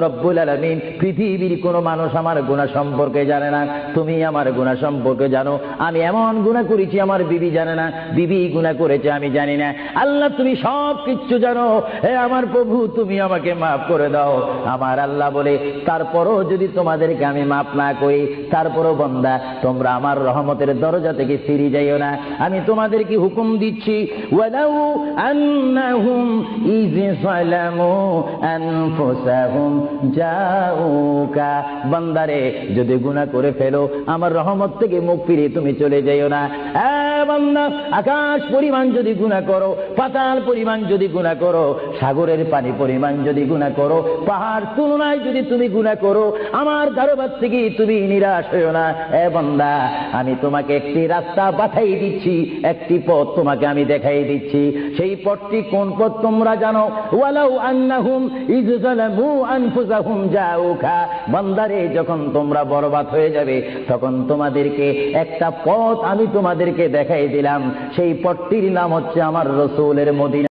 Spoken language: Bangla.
রব্বুল আলামিন পৃথিবীর কোনো মানুষ আমার গুনাহ সম্পর্কে জানে না, তুমি আমার গুনাহ সম্পর্কে জানো। আমি এমন গুনাহ করেছি আমার বিবি জানে না, বিবি গুনাহ করেছে আমি জানি না। আল্লাহ তুমি সব কিছু জানো, হে আমার প্রভু তুমি আমাকে মাফ করে দাও। আমার আল্লাহ বলে তারপরও যদি তোমাদেরকে আমি মাফ না করি, তারপরও বান্দা তোমরা আমার রহমতের দরজা থেকে ফিরে যাইও না। আমি তোমাদেরকে হুকুম দিচ্ছি, ওয়ালাউ আন্নাহুম ইয যালামু আনফুসাহুম জাউকা, বান্দারে যদি গুনাহ করে ফেলো আমার রহমত থেকে মুখ ফিরিয়ে তুমি চলে যাইও না। বান্দা আকাশ পরিমাণ যদি গুনাহ করো, পাতাল পরিমাণ যদি গুনাহ করো, সাগরের পানি পরিমাণ যদি গুনাহ করো, পাহাড় তুলনায় যদি তুমি গুনাহ করো, আমার দরবার থেকে তুমি নিরাশ হইও না। বান্দা আমি তোমাকে একটি রাস্তা বাতাই দিচ্ছি, একটি পথ তোমাকে আমি দেখাই দিচ্ছি। সেই পথটি কোন পথ তোমরা জানো? ওয়ালাউ আন্নাহুম ইয যালামু আনফুসাহুম জাউকা, বান্দারে যখন তোমরা বরবাদ হয়ে যাবে তখন তোমাদেরকে একটা পথ আমি তোমাদেরকে দেখাই দিলাম, সেই পথটির নাম হচ্ছে আমার রাসূলের মদিনা।